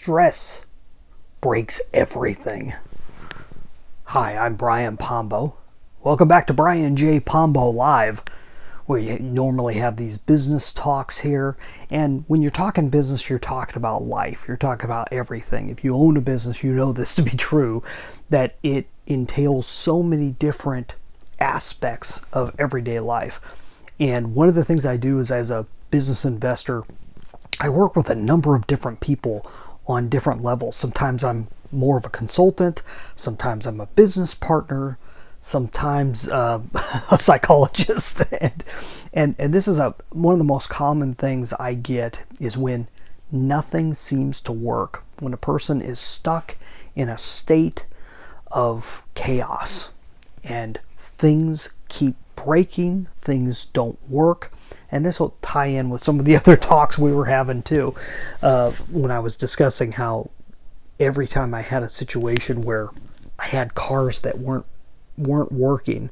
Stress breaks everything. Hi, I'm Brian Pombo. Welcome back to Brian J. Pombo Live, where you normally have these business talks here. And when you're talking business, you're talking about life. You're talking about everything. If you own a business, you know this to be true, that it entails so many different aspects of everyday life. And one of the things I do is, as a business investor, I work with a number of different people on different levels. Sometimes I'm more of a consultant, sometimes I'm a business partner, sometimes a psychologist. and this is one of the most common things I get is when nothing seems to work, when a person is stuck in a state of chaos and things keep breaking, things don't work. And this will tie in with some of the other talks we were having too, when I was discussing how every time I had a situation where I had cars that weren't working,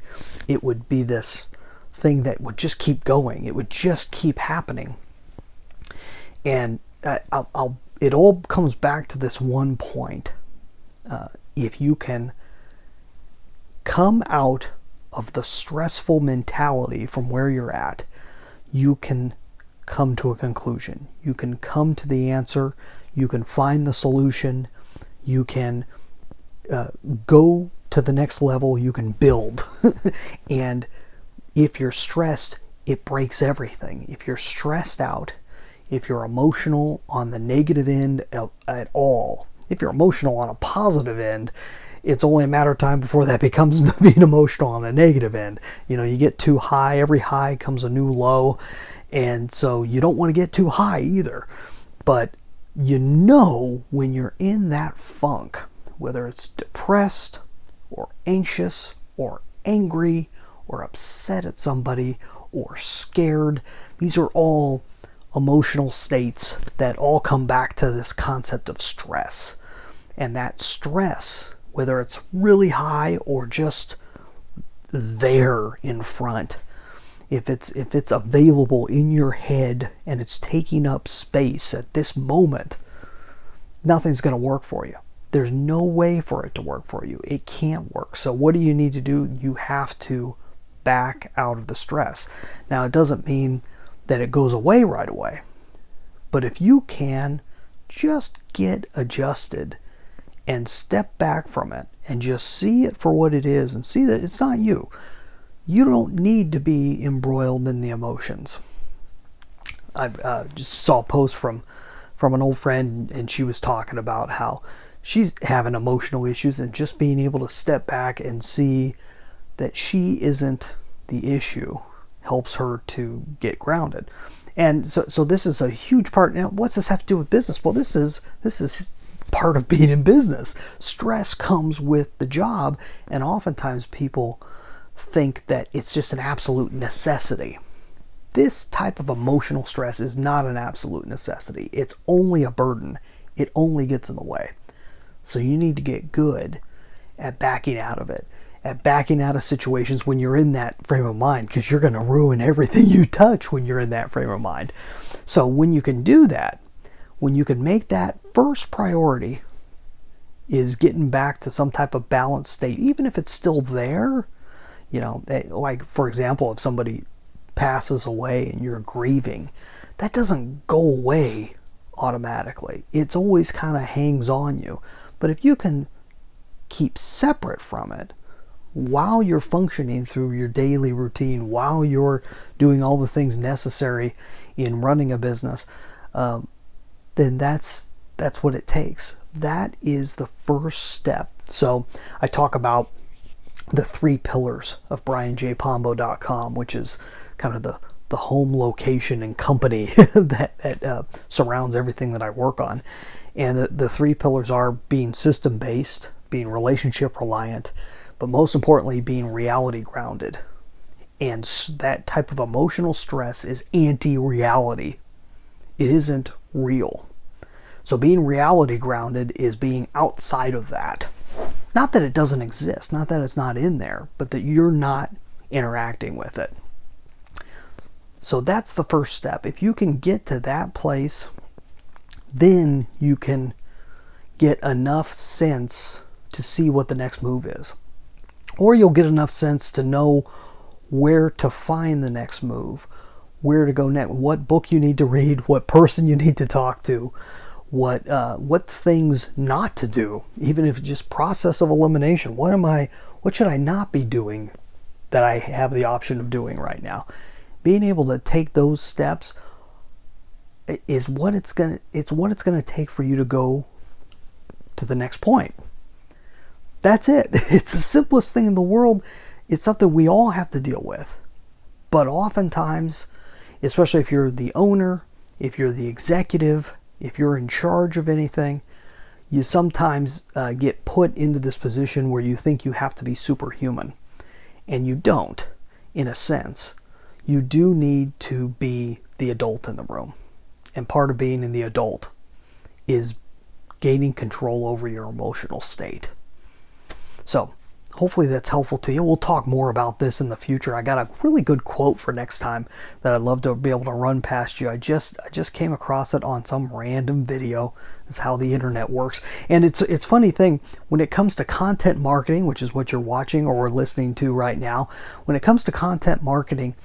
it would be this thing that would just keep going. It would just keep happening. And it all comes back to this one point. If you can come out of the stressful mentality from where you're at, you can come to a conclusion. You can come to the answer. You can find the solution. You can go to the next level. You can build. And if you're stressed, it breaks everything. If you're stressed out, if you're emotional on the negative end at all, if you're emotional on a positive end, it's only a matter of time before that becomes being emotional on a negative end. You know, you get too high, every high comes a new low, and so you don't want to get too high either. But you know when you're in that funk, whether it's depressed or anxious or angry or upset at somebody or scared, these are all emotional states that all come back to this concept of stress. And that stress, whether it's really high or just there in front, if it's available in your head and it's taking up space at this moment, nothing's going to work for you. There's no way for it to work for you. It can't work. So what do you need to do? You have to back out of the stress. Now, it doesn't mean that it goes away right away, but if you can just get adjusted and step back from it and just see it for what it is and see that it's not you. You don't need to be embroiled in the emotions. I just saw a post from an old friend, and she was talking about how she's having emotional issues, and just being able to step back and see that she isn't the issue helps her to get grounded. And so this is a huge part. Now, what's this have to do with business? Well, this is part of being in business. Stress comes with the job, and oftentimes people think that it's just an absolute necessity. This type of emotional stress is not an absolute necessity. It's only a burden. It only gets in the way. So you need to get good at backing out of it, at backing out of situations when you're in that frame of mind, because you're going to ruin everything you touch when you're in that frame of mind. So when you can do that, when you can make that first priority is getting back to some type of balanced state, even if it's still there, you know, like for example, if somebody passes away and you're grieving, that doesn't go away automatically. It's always kind of hangs on you. But if you can keep separate from it while you're functioning through your daily routine, while you're doing all the things necessary in running a business, then that's what it takes. That is the first step. So I talk about the 3 pillars of brianjpombo.com, which is kind of the home location and company that surrounds everything that I work on. And the 3 pillars are being system-based, being relationship reliant, but most importantly, being reality grounded. And that type of emotional stress is anti-reality. It isn't real. So being reality grounded is being outside of that. Not that it doesn't exist, not that it's not in there, but that you're not interacting with it. So that's the first step. If you can get to that place, then you can get enough sense to see what the next move is. Or you'll get enough sense to know where to find the next move, where to go next, what book you need to read, what person you need to talk to, what things not to do, even if it's just process of elimination. What should I not be doing that I have the option of doing right now? Being able to take those steps is what it's going to take for you to go to the next point. That's it. It's the simplest thing in the world. It's something we all have to deal with. But oftentimes, especially if you're the owner, if you're the executive, if you're in charge of anything, you sometimes get put into this position where you think you have to be superhuman. And you don't, in a sense. You do need to be the adult in the room. And part of being in the adult is gaining control over your emotional state. So, hopefully that's helpful to you. We'll talk more about this in the future. I got a really good quote for next time that I'd love to be able to run past you. I just came across it on some random video. That's how the internet works. And it's funny thing, when it comes to content marketing, which is what you're watching or listening to right now, when it comes to content marketing,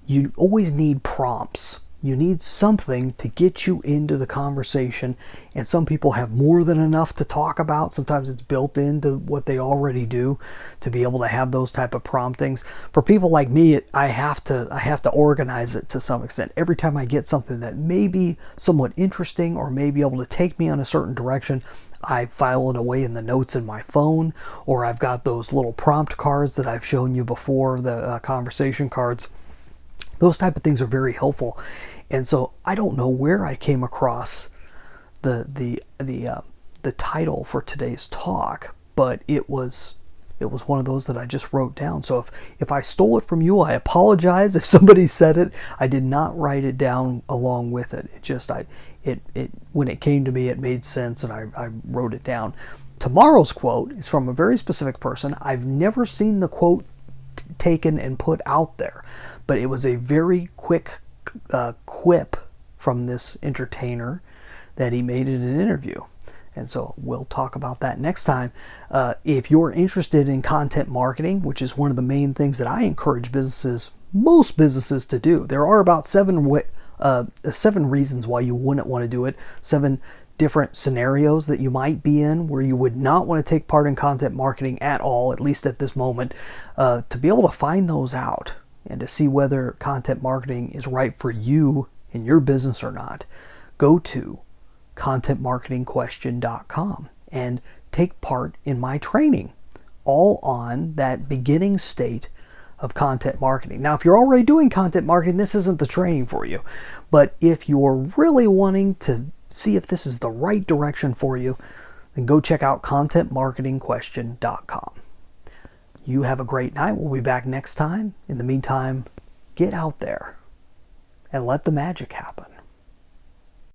you always need prompts. You need something to get you into the conversation, and some people have more than enough to talk about. Sometimes it's built into what they already do to be able to have those type of promptings. For people like me, I have to organize it to some extent. Every time I get something that may be somewhat interesting or may be able to take me on a certain direction, I file it away in the notes in my phone, or I've got those little prompt cards that I've shown you before, the conversation cards. Those type of things are very helpful. And so I don't know where I came across the title for today's talk, but it was one of those that I just wrote down. So if I stole it from you, I apologize. If somebody said it, I did not write it down along with it. It just when it came to me, it made sense, and I wrote it down. Tomorrow's quote is from a very specific person. I've never seen the quote taken and put out there, but it was a very quick quip from this entertainer that he made in an interview. And so we'll talk about that next time. If you're interested in content marketing, which is one of the main things that I encourage most businesses to do, there are about seven reasons why you wouldn't want to do it, 7 different scenarios that you might be in where you would not want to take part in content marketing at all, at least at this moment. To be able to find those out and to see whether content marketing is right for you in your business or not, go to contentmarketingquestion.com and take part in my training, all on that beginning state of content marketing. Now, if you're already doing content marketing, this isn't the training for you. But if you're really wanting to see if this is the right direction for you, then go check out contentmarketingquestion.com. You have a great night. We'll be back next time. In the meantime, get out there and let the magic happen.